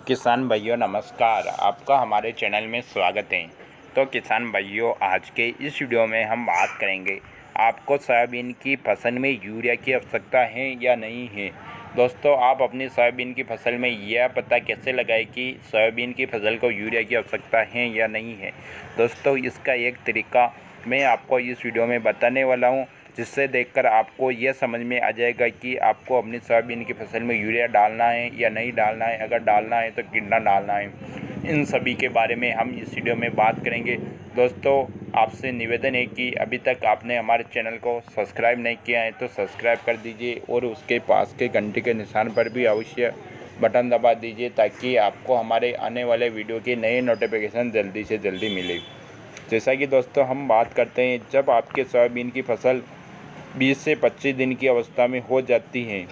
किसान भाइयों नमस्कार, आपका हमारे चैनल में स्वागत है। तो किसान भाइयों, आज के इस वीडियो में हम बात करेंगे आपको सोयाबीन की फसल में यूरिया की आवश्यकता है या नहीं है। दोस्तों, आप अपनी सोयाबीन की फसल में यह पता कैसे लगाएं कि सोयाबीन की फसल को यूरिया की आवश्यकता है या नहीं है। दोस्तों, इसका एक तरीका मैं आपको इस वीडियो में बताने वाला हूँ, जिससे देखकर आपको यह समझ में आ जाएगा कि आपको अपनी सोयाबीन की फसल में यूरिया डालना है या नहीं डालना है। अगर डालना है तो कितना डालना है, इन सभी के बारे में हम इस वीडियो में बात करेंगे। दोस्तों, आपसे निवेदन है कि अभी तक आपने हमारे चैनल को सब्सक्राइब नहीं किया है तो सब्सक्राइब कर दीजिए और उसके पास के घंटे के निशान पर भी अवश्य बटन दबा दीजिए, ताकि आपको हमारे आने वाले वीडियो के नए नोटिफिकेशन जल्दी से जल्दी मिले। जैसा कि दोस्तों हम बात करते हैं, जब आपके सोयाबीन की फसल 20 से 25 दिन की अवस्था में हो जाती है,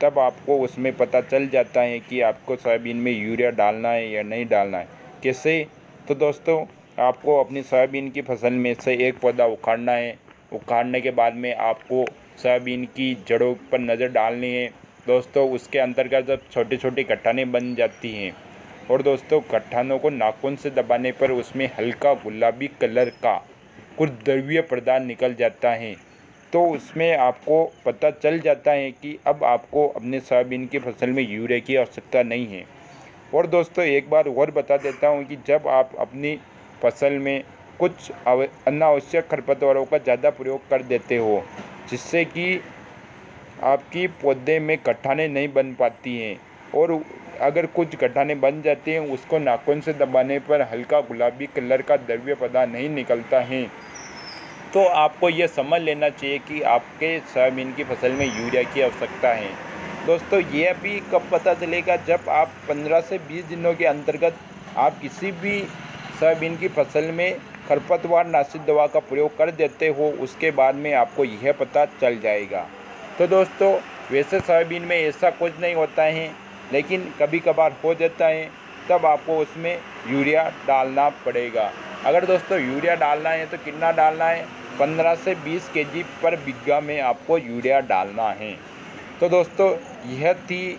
तब आपको उसमें पता चल जाता है कि आपको सोयाबीन में यूरिया डालना है या नहीं डालना है। कैसे? तो दोस्तों, आपको अपनी सोयाबीन की फसल में से एक पौधा उखाड़ना है। उखाड़ने के बाद में आपको सोयाबीन की जड़ों पर नज़र डालनी है। दोस्तों, उसके अंतर्गत जब छोटी छोटी गट्ठानें बन जाती हैं और दोस्तों गट्ठानों को नाखून से दबाने पर उसमें हल्का गुलाबी कलर का कुछ द्रव्य पदार्थ निकल जाता है, तो उसमें आपको पता चल जाता है कि अब आपको अपने सोयाबीन की फसल में यूरिया की आवश्यकता नहीं है। और दोस्तों, एक बार और बता देता हूं कि जब आप अपनी फसल में कुछ अनावश्यक खरपतवारों का ज़्यादा प्रयोग कर देते हो, जिससे कि आपकी पौधे में गट्ठानें नहीं बन पाती हैं, और अगर कुछ गट्ठानें बन जाती हैं, उसको नाखून से दबाने पर हल्का गुलाबी कलर का द्रव्य पदार्थ नहीं निकलता है, तो आपको यह समझ लेना चाहिए कि आपके सोयाबीन की फसल में यूरिया की आवश्यकता है। दोस्तों, यह भी कब पता चलेगा? जब आप 15 से 20 दिनों के अंतर्गत आप किसी भी सोयाबीन की फसल में खरपतवार नाशित दवा का प्रयोग कर देते हो, उसके बाद में आपको यह पता चल जाएगा। तो दोस्तों, वैसे सोयाबीन में ऐसा कुछ नहीं होता है, लेकिन कभी कभार हो जाता है, तब आपको उसमें यूरिया डालना पड़ेगा। अगर दोस्तों यूरिया डालना है तो कितना डालना है? 15 से 20 केजी पर बीघा में आपको यूरिया डालना है। तो दोस्तों, यह थी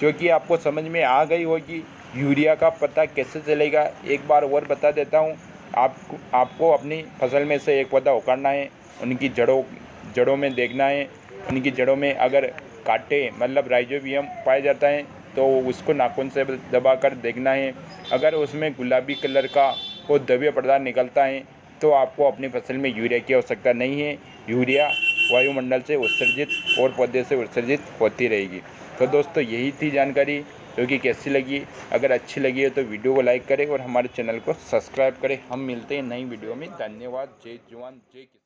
जो कि आपको समझ में आ गई होगी। यूरिया का पता कैसे चलेगा, एक बार और बता देता हूँ। आपको अपनी फसल में से एक पौधा उखाड़ना है, उनकी जड़ों में देखना है। उनकी जड़ों में अगर कांटे मतलब राइजोबियम पाया जाता है तो उसको नाखून से दबाकर देखना है। अगर उसमें गुलाबी कलर का वो द्रव्य पदार्थ निकलता है, तो आपको अपनी फसल में यूरिया की आवश्यकता नहीं है। यूरिया वायुमंडल से उत्सर्जित और पौधे से उत्सर्जित होती रहेगी। तो दोस्तों, यही थी जानकारी, जो कि कैसी लगी। अगर अच्छी लगी है तो वीडियो को लाइक करें और हमारे चैनल को सब्सक्राइब करें। हम मिलते हैं नई वीडियो में। धन्यवाद। जय जवान जय किसान।